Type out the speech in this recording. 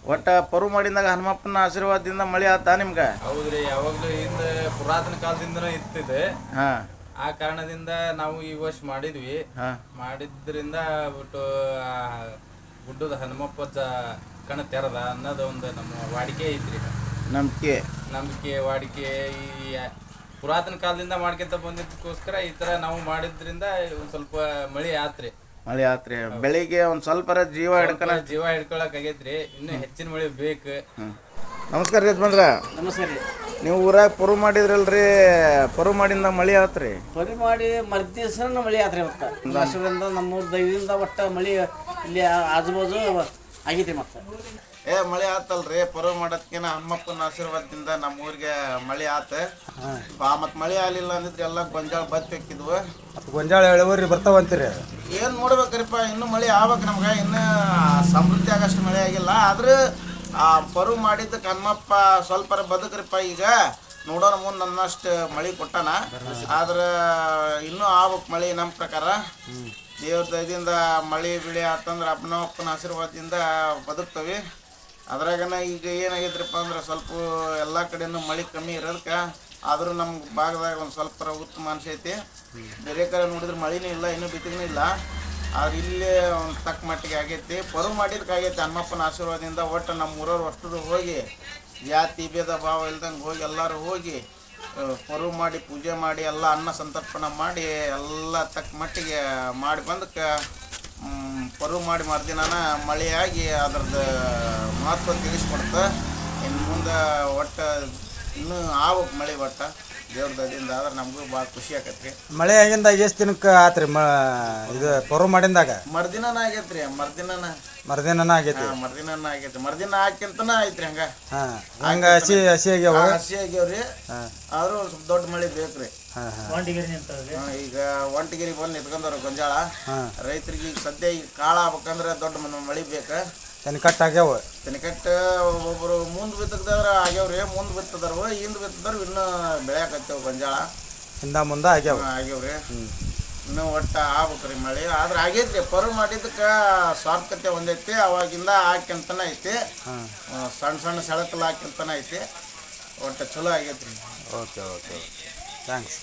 ಒಟ್ಟ ಪರು ಮಾಡಿದಾಗ ಹನುಮಪ್ಪನ ಆಶೀರ್ವಾದದಿಂದ ಮಳೆ ಆತ ನಿಮ್ಗೆ? ಹೌದ್ರಿ, ಯಾವಾಗ್ಲೂ ಹಿಂದೆ ಪುರಾತನ ಕಾಲದಿಂದನೂ ಇರ್ತಿದೆ. ಹಾಂ ಆ ಕಾರಣದಿಂದ ನಾವು ಈ ವರ್ಷ ಮಾಡಿದ್ವಿ. ಹಾಂ ಮಾಡಿದ್ರಿಂದ ಬಿಟ್ಟು ಗುಡ್ಡದ ಹನುಮಪ್ಪ ಕಣ ತೆರದ ಅನ್ನೋದು ಒಂದು ನಮ್ಮ ವಾಡಿಕೆ ಐತ್ರಿ. ನಂಬಿಕೆ ನಂಬಿಕೆ ವಾಡಿಕೆ ಈ ಪುರಾತನ ಕಾಲದಿಂದ ಮಾಡ್ಕೊಂತ ಬಂದಿದ್ದಕ್ಕೋಸ್ಕರ ಈ ಥರ ನಾವು ಮಾಡಿದ್ರಿಂದ ಒಂದು ಸ್ವಲ್ಪ ಮಳೆ ಆತ್ರಿ. ಮಳೆ ಆತ್ರಿ. ಬೆಳಿಗ್ಗೆ ಒಂದು ಸ್ವಲ್ಪ ಜೀವ ಹಿಡ್ಕನ ಜೀವ ಹಿಡ್ಕೊಳಕ್ ಆಗೈತ್ರಿ. ಇನ್ನೂ ಹೆಚ್ಚಿನ ಮಳೆ ಬೇಕು. ನಮಸ್ಕಾರ ಯಜಮಾನ್ರ. ನಮಸ್ಕಾರ ರೀ. ನೀವು ಊರಾಗ ಪರು ಮಾಡಿದ್ರಲ್ರಿ, ಪರು ಮಾಡಿಂದ ಮಳೆ ಆತ್ರಿ? ಪರಿ ಮಾಡಿ ಮರ್ದಿವ್ಸನ ಮಳೆ ಆತ್ರಿ. ಇವತ್ತು ವರ್ಷದಿಂದ ನಮ್ಮೂರ ದೈವದಿಂದ ಒಟ್ಟ ಮಳೆ ಇಲ್ಲಿ ಆಜುಬಾಜು ಆಗೈತಿ. ಮತ್ತೆ ಮಳೆ ಆತಲ್ರಿ, ಪರು ಮಾಡೋದ್ಕಿನ ಹನುಮಪ್ಪನ ಆಶೀರ್ವಾದದಿಂದ ನಮ್ಮ ಊರಿಗೆ ಮಳೆ ಆತ. ಮತ್ತು ಮಳೆ ಆಗಲಿಲ್ಲ ಅಂದಿದ್ರೆ ಎಲ್ಲ ಗೊಂಜಾಳ ಬತ್ತಿಕ್ಕಿದ್ವು. ಗೊಂಜಾಳ ಇಳುವರಿ ಬರ್ತಾವಂತೀರಿ? ಏನು ನೋಡ್ಬೇಕ್ರಿಪ್ಪ, ಇನ್ನೂ ಮಳೆ ಆಗ್ಬೇಕು ನಮ್ಗೆ. ಇನ್ನೂ ಸಮೃದ್ಧಿ ಆಗಷ್ಟು ಮಳೆ ಆಗಿಲ್ಲ. ಆದ್ರೆ ಪರು ಮಾಡಿದ್ದಕ್ಕೆ ಹನುಮಪ್ಪ ಸ್ವಲ್ಪ ಬದುಕ್ರಿಪ್ಪ. ಈಗ ನೋಡೋಣ ಮುಂದೆ ಅನ್ನಷ್ಟು ಮಳೆ ಕೊಟ್ಟಾನ. ಆದ್ರೆ ಇನ್ನೂ ಆಗ್ಬೇಕು ಮಳೆ ನಮ್ಮ ಪ್ರಕಾರ. ದೇವ್ರ ದಯದಿಂದ ಮಳೆ ಬೆಳೆ ಆತಂದ್ರೆ ಹನುಮಪ್ಪನ ಆಶೀರ್ವಾದದಿಂದ ಬದುಕ್ತವೆ. ಅದ್ರಾಗನ ಈಗ ಏನಾಗೈತ್ರಿಪ್ಪ ಅಂದ್ರೆ ಸ್ವಲ್ಪ ಎಲ್ಲ ಕಡೆನೂ ಮಳೆ ಕಮ್ಮಿ ಇರೋದಕ್ಕೆ, ಆದರೂ ನಮ್ಮ ಭಾಗದಾಗ ಒಂದು ಸ್ವಲ್ಪ ಉತ್ತಮ ಅನ್ಸೈತಿ. ಬೇರೆ ಕಡೆ ನೋಡಿದ್ರೆ ಮಳೆನೂ ಇಲ್ಲ, ಇನ್ನೂ ಬಿತ್ತಿನೂ ಇಲ್ಲ. ಆದ್ರೆ ಇಲ್ಲೇ ಒಂದು ತಕ್ಕ ಮಟ್ಟಿಗೆ ಆಗೈತಿ. ಪರು ಮಾಡಿದಕ್ಕಾಗೈತಿ ಹನುಮಪ್ಪನ ಆಶೀರ್ವಾದದಿಂದ. ಒಟ್ಟು ನಮ್ಮ ಊರವ್ರು ಅಷ್ಟು ಹೋಗಿ ಜಾತಿ ಭೇದ ಭಾವ ಇಲ್ದಂಗೆ ಹೋಗಿ ಎಲ್ಲರೂ ಹೋಗಿ ಪರು ಮಾಡಿ ಪೂಜೆ ಮಾಡಿ ಎಲ್ಲ ಅನ್ನ ಸಂತರ್ಪಣೆ ಮಾಡಿ ಎಲ್ಲ ತಕ್ಕ ಮಟ್ಟಿಗೆ ಮಾಡಿ ಬಂದಕ್ಕೆ ಪರು ಮಾಡಿ ಮರುದಿನ ಮಳೆಯಾಗಿ ಅದ್ರದ್ದು ಮಹತ್ವ ತಿಳಿಸ್ಕೊಡ್ತ. ಇನ್ನು ಮುಂದೆ ಒಟ್ಟು ಇನ್ನೂ ಆಗ್ಬೇಕು ಮಳೆ. ಒಟ್ಟು ದೇವ್ರ ದಯದಿಂದ ಆದ್ರೆ ನಮಗೂ ಭಾಳ ಖುಷಿ ಆಕೈತ್ರಿ. ಮಳೆ ಆಗಿಂದ ಎಷ್ಟು ದಿನಕ್ಕೆ ಆತ್ರಿ ಇದು ಪರು ಮಾಡಿದಾಗ? ಮರ್ದಿನ ಆಗೈತ್ರಿ. ಮರ್ದಿನ ಆಗೈತಿ. ಮರ್ದಿನ ಆಗೈತಿ. ಮರ್ದಿನ ಹಾಕಿಂತನ ಐತ್ರಿ. ಹಂಗ ಹಂಗ ಹಸಿ ಹಸಿ ಆಗ್ಯಾವ. ಹಸಿ ಆಗ್ಯಾವ್ರಿ. ಆದ್ರೂ ಒಂದು ಸ್ವಲ್ಪ ದೊಡ್ಡ ಮಳೆ ಬೇಕ್ರಿ. ಈಗ ಒಂಟಿಗಿರಿ ಬಂದು ನಿಂತ್ಕೊಂಡವ್ರ ಗೊಂಜಾಳ ರೈತರಿಗೆ. ಈಗ ಸದ್ಯ ಈಗ ಕಾಳ ಆಗ್ಬೇಕಂದ್ರೆ ದೊಡ್ಡ ಮಳೆ ಬೇಕು. ತೆನಿಕಟ್ಟು ಆಗ್ಯಾವ. ತೆನಿಕಟ್ಟು ಒಬ್ಬರು ಮುಂದೆ ಬಿತ್ತದವ್ರ ಆಗ್ಯಾವ್ರಿ. ಮುಂದೆ ಬಿತ್ತದವ್ರು, ಹಿಂದೆ ಬಿತ್ತದವ್ರು ಇನ್ನೂ ಬೆಳೆಯಾಕತ್ತೇವ ಗೊಂಜಾಳ. ಹಿಂದ ಮುಂದೆ ಆಗ್ಯಾವ್ರಿ. ಇನ್ನೂ ಒಟ್ಟು ಆಗ್ಬೇಕ್ರಿ ಮಳೆ. ಆದ್ರೆ ಆಗೈತ್ರಿ. ಪರು ಮಾಡಿದ್ದಕ್ಕೆ ಸ್ವಾರ್ಥಕತೆ ಒಂದೈತಿ. ಅವಾಗಿಂದ ಹಾಕ್ಯಂತನ ಐತಿ. ಸಣ್ಣ ಸಣ್ಣ ಸೆಳಕಲ್ ಹಾಕ್ಯಂತನ ಐತಿ. ಒಟ್ಟು ಚಲೋ ಆಗೈತ್ರಿ. Okay thanks.